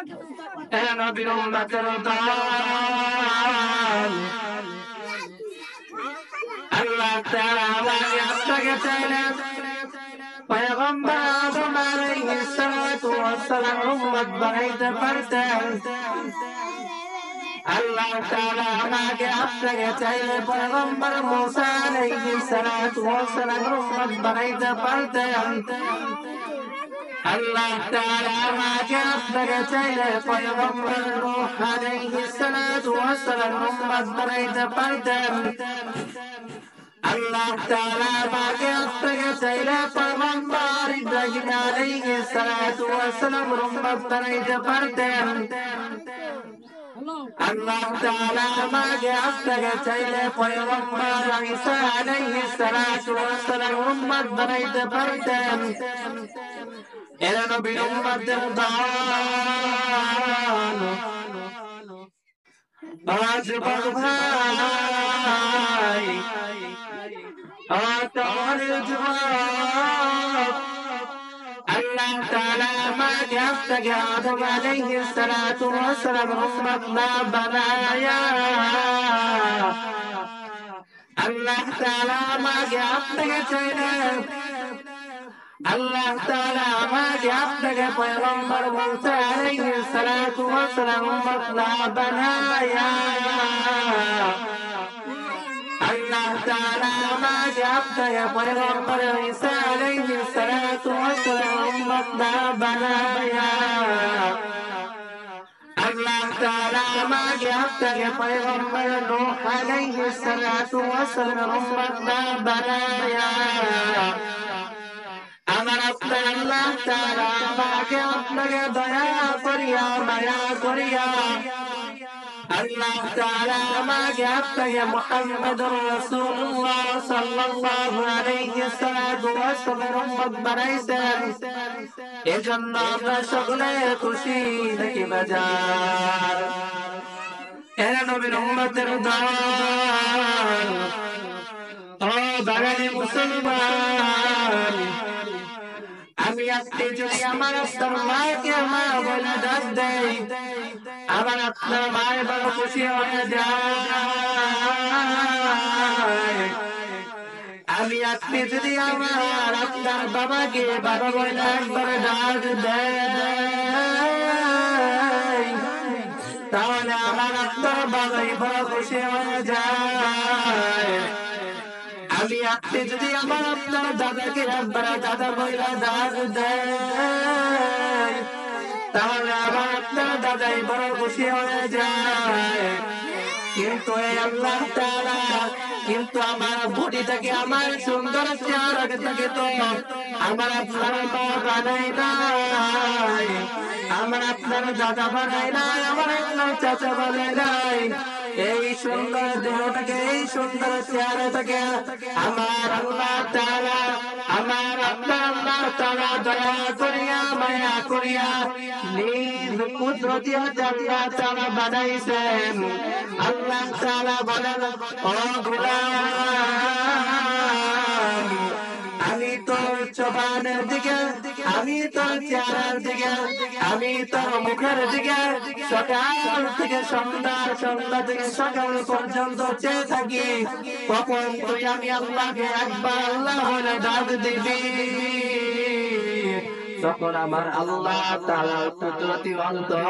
নবীর উম্মতের দল আল্লাহ তাআলা আমাকে আপনাকে চাইলেন পয়গম্বর আদম আলাইহিস সালাতু ওয়াস সালাম উম্মত বানাইতে পারতেন আল্লাহ তাআলা আমাকে আপনাকে চাইলে পয়গম্বর মুসা আলাইহিস সালাতু ওয়াস সালাম উম্মত বানাইতে পারতেন আল্লাহ তাআলা আমাকে আপনাকে চাইলে পয়গম্বর নূহ আলাইহিস সালাতু ওয়াস সালাম উম্মত বানাইতে পারতেন আল্লাহ তাআলা আমাকে আপনাকে চাইলে পয়গম্বর ইব্রাহিম আলাইহিস সালাতু ওয়াস সালাম উম্মত বানাইতে পারতেন আল্লাহ তাআলা আমাকে আপনাকে চাইলে পয়গম্বর ঈসা আলাইহিস সালাতু ওয়াস সালাম উম্মত বানাইতে পারতেন এরা নবীর উম্মতের দল আজ বড় ভাই তোমার জবাব আল্লাহ তাআলা আমাকে আপনাকে আদম আলাইহিস সালাতু ওয়াস সালাম উম্মত না বানায়া আল্লাহ তাআলা আমাকে আপনাকে চাইলেন আল্লাহ তাআলা আমাকে আপনাকে পয়গম্বর মুসা আলাইহিস সালাতু ওয়াস সালাম উম্মত না বানায়া আল্লাহ তাআলা আমাকে আপনাকে পয়গম্বর ঈসা আলাইহিস সালাতু ওয়াস সালাম উম্মত না বানায়া আল্লাহ তাআলা আমাকে আপনাকে পয়গম্বর নূহ আলাইহিস সালাতু ওয়াস সালাম উম্মত না বানায়া আমার আপনার আল্লাহ তাআলা আমাকে আপনাকে দয়া করিয়া মায়া করিয়া আল্লাহ তাআলা আমাকে আপনাকে মুহাম্মদুর রাসূলুল্লাহ সাল্লাল্লাহু আলাইহি ওয়াসাল্লাম উম্মত বানাইছেন এজন্য আমরা সকলে খুশি নাকি বাজার এরা নবীর উম্মতের দল ও বাঙালি মুসলমান আমি আজকে যদি আমার আপনার মাকে মা বলে ডাক দেই আমার আপনার মায়ের বড় খুশি হয়ে যায় আমি আজকে যদি আমার আপনার বাবাকে বাবা বলে একবার ডাক দেয় তাহলে আমার আপনার বাবাই বড় খুশি হয়ে যায় আমি আজকে যদি আমার আপনার দাদাকে একবার দাদা বইলা ডাক দেয় তাহলে আমার আপনার দাদাই বড় খুশি হয়ে যায় কিন্তু এই আল্লাহ তাআলা কিন্তু আমার বডিটাকে আমার সুন্দর চেহারাকে থাকে তো আমার আপনার মা বানাই নাই আমার আপনার দাদা বানাই নাই আমার আপনার চাচা বানাই নাই এই সুন্দর দেহটাকে এই সুন্দর চেহারাটাকে আমার আল্লাহ তাআলা আমার আপনার আল্লাহ তাআলা দয়া করিয়া মায়া করিয়া নিজ কুদরতি আল্লাহ তাআলা বানাইছেন আল্লাহ তাআলা বলেন ও গোলাম আমি তোর জবানের দিকে আমি তোর চেহারার দিকে আমি তোর মুখের দিকে সকাল থেকে সন্ধ্যা থেকে সকাল পর্যন্ত চেয়ে থাকি কখন তুই আমি আল্লাহকে একবার আল্লাহ বলে ডাক দিবি তখন আমার আল্লাহ তাআলার কুদরতি অন্তর